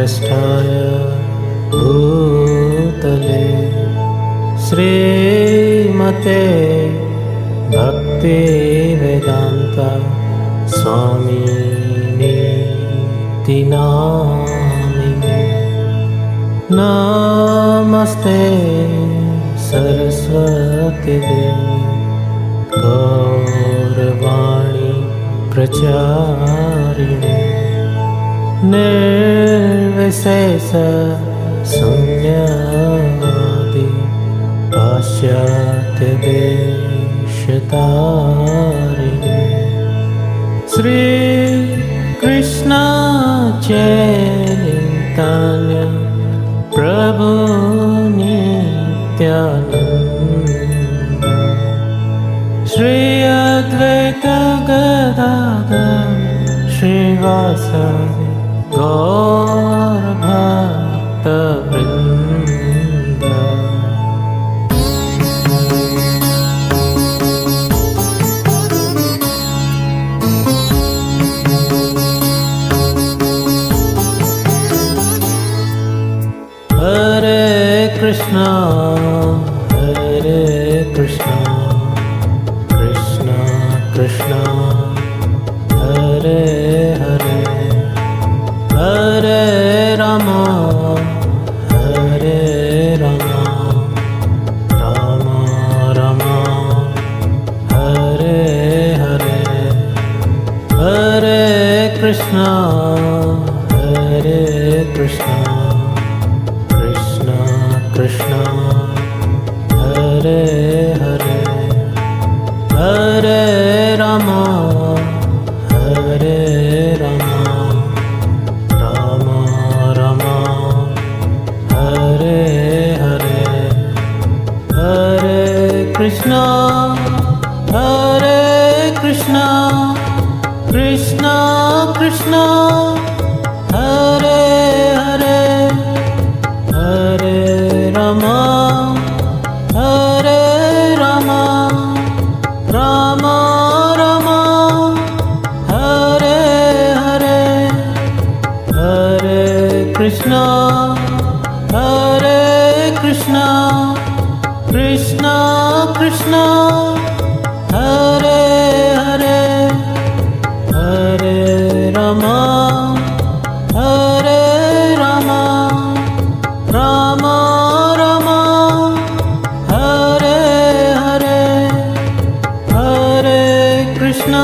ज्येष्ठाय भूतले श्रीमते भक्तिवेदान्त स्वामिनीति नामिने। नमस्ते सरस्वती देवी गौरवाणी प्रचारिणे। निर्विशेष शून्यवादी पाश्चात्य देशतारिणे। श्री कृष्ण चैतन्य प्रभु नित्यानंद श्री अद्वैत गदाधर श्रीवासदि गौर भक्त वृंद। हरे कृष्णा कृष्णा कृष्णा हरे हरे, हरे रामा रामा रामा हरे हरे। हरे कृष्णा कृष्णा कृष्णा हरे हरे, हरे रामा रामा रामा हरे हरे। हरे कृष्णा कृष्णा कृष्णा हरे हरे, हरे रामा रामा रामा हरे हरे। हरे कृष्णा कृष्णा कृष्णा हरे हरे, हरे रामा रामा रामा हरे हरे। हरे कृष्णा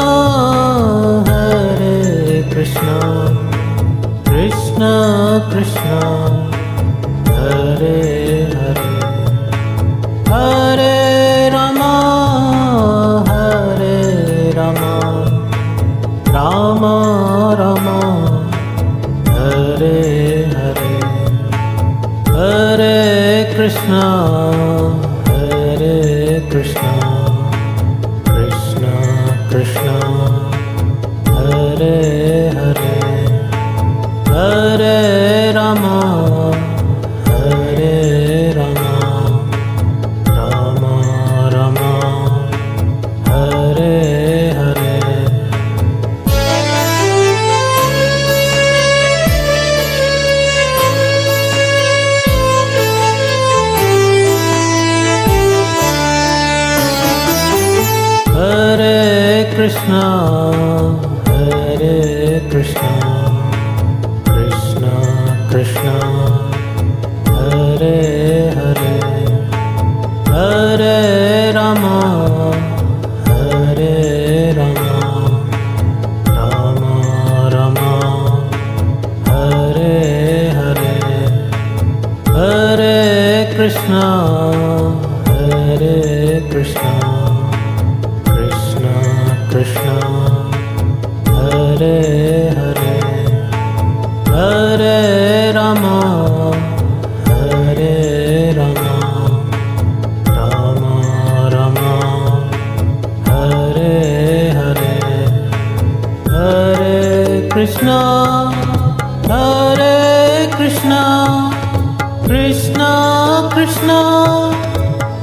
कृष्णा कृष्णा हरे हरे, हरे रामा रामा रामा हरे हरे। हरे कृष्णा कृष्णा कृष्णा हरे हरे, हरे रामा रामा रामा हरे हरे। हरे कृष्णा कृष्णा कृष्णा हरे हरे, हरे रामा रामा रामा हरे हरे। हरे कृष्णा कृष्णा हरे हरे, हरे रामा रामा रामा हरे हरे। हरे कृष्णा कृष्णा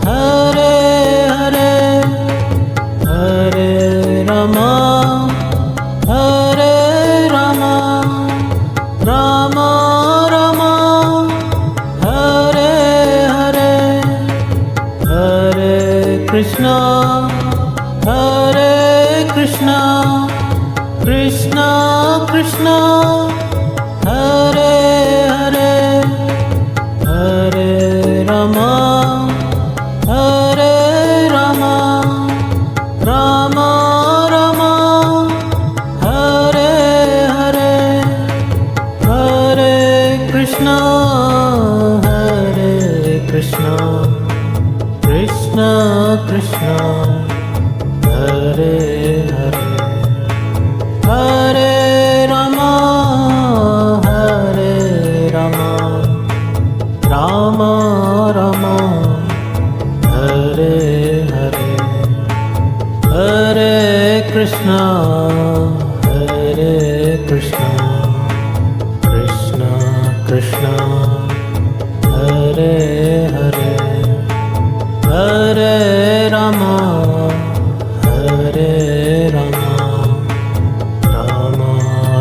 हरे हरे, हरे Rama Rama Krishna, Krishna Krishna, Hare Hare, Hare Rama, Hare Rama, Rama Rama, Hare Hare, Hare Krishna, Hare Krishna, Krishna Krishna, Hare Hare, Hare Rama, Hare Rama, Rama Rama, Hare Hare, Hare Krishna, Hare Krishna, Krishna Krishna, Hare Hare, Hare Rama, Hare Rama, Rama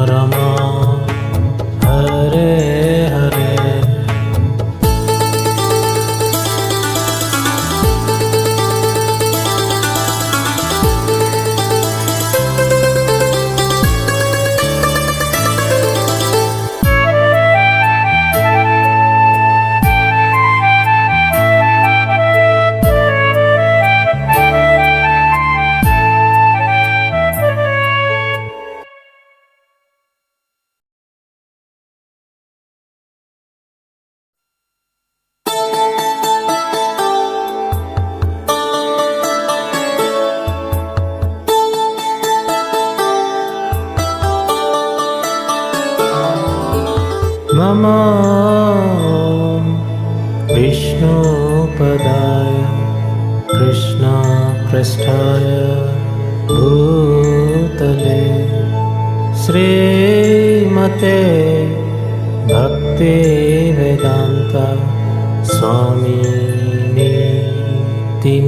Rama, Hare Hare. मम विष्णुपदाय कृष्णपृष्ठाय भूतले श्रीमते भक्तिवेदान्ता स्वामिनीति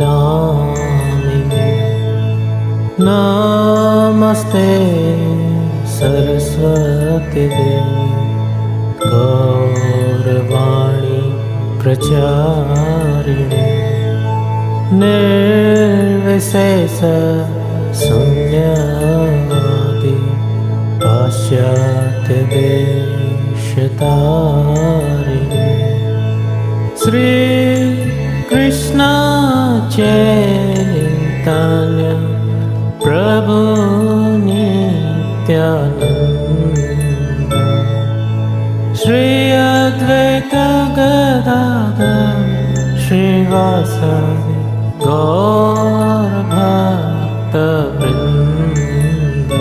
नामिने। नमस्ते सरस्वती देवी गौरवाणी प्रचारिणे निर्विशेष शून्यवादी पाश्चात्य देशतारिणे। श्री कृष्ण चैतन्य प्रभु नित्यानंद, श्री अद्वैत गदाधर श्रीवासदि गौर भक्त वृंद।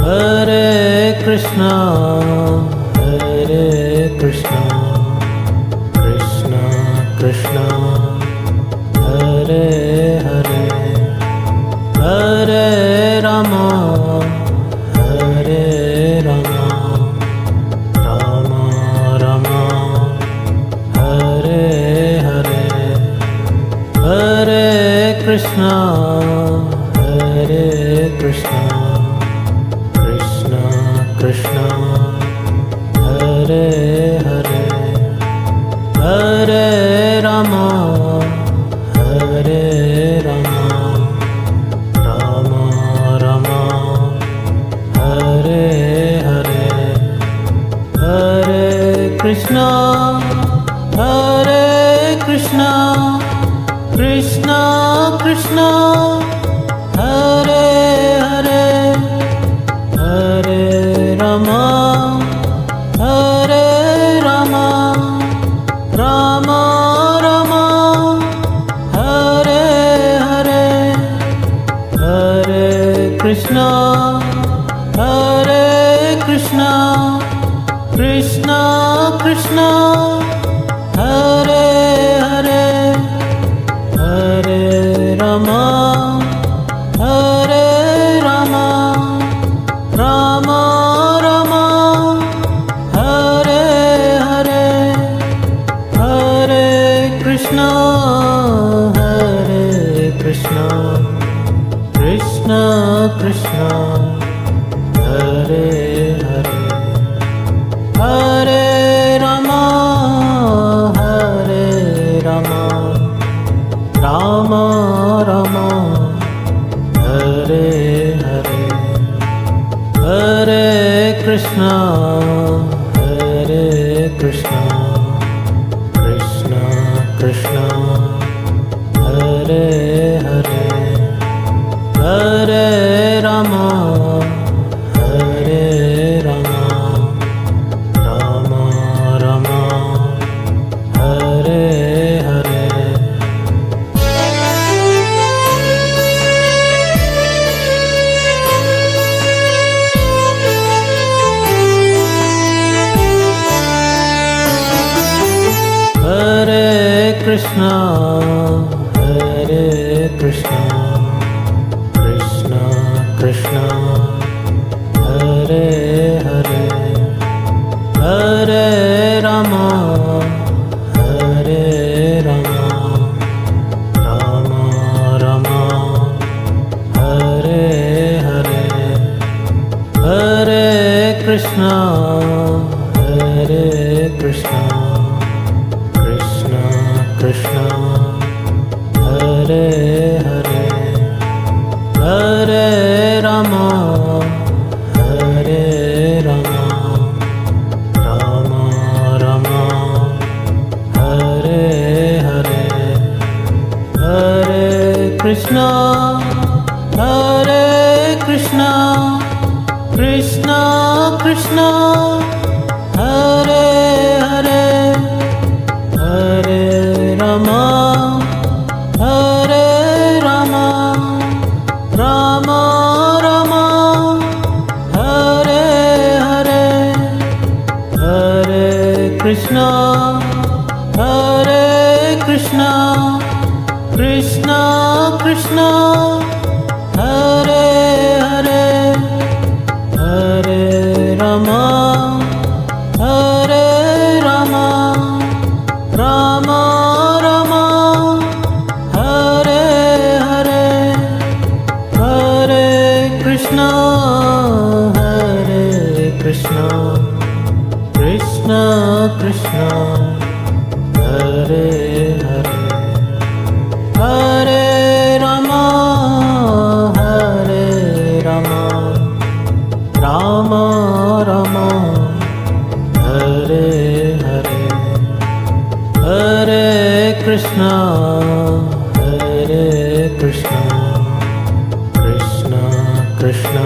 हरे कृष्णा, हरे कृष्णा, कृष्णा हरे हरे, हरे रामा, हरे रामा, रामा रामा, हरे हरे, हरे कृष्णा, हरे कृष्णा, कृष्णा कृष्णा, हरे हरे, हरे रामा, हरे रामा, रामा रामा, हरे हरे, हरे कृष्णा, हरे कृष्णा, कृष्णा कृष्णा, हरे हरे, हरे रामा, हरे रामा, रामा रामा, हरे हरे, हरे कृष्णा, हरे कृष्णा, कृष्णा कृष्णा, हरे हरे, हरे रामा, हरे रामा, रामा रामा, हरे हरे, हरे कृष्णा, हरे कृष्णा, कृष्णा कृष्णा, हरे Krishna, Hare Krishna, Krishna Krishna, Hare Hare, Hare Rama, Hare Rama, Rama Rama, Hare Hare. Hare Krishna, Hare Krishna, Krishna Krishna, Hare Hare, Hare Rama, Hare Rama, Rama Rama, Hare Hare, Hare Krishna, Hare Krishna, Krishna Krishna, Hare Hare, Hare Rama, Hare Rama, Rama Rama, Hare Hare, Hare Krishna, Hare Krishna, Krishna Krishna, Hare Hare, Hare Rama, Hare Rama, Rama Rama, Hare Hare, Hare Krishna, Hare Krishna, Krishna Krishna, Hare Hare, Hare Rama, Hare Rama, Rama Rama, Hare Hare, Hare Krishna, Hare Krishna, Krishna Krishna, Hare Hare, Hare Rama, Hare Rama, Rama Rama, Hare Hare, Hare Krishna, Hare Krishna, Krishna Krishna,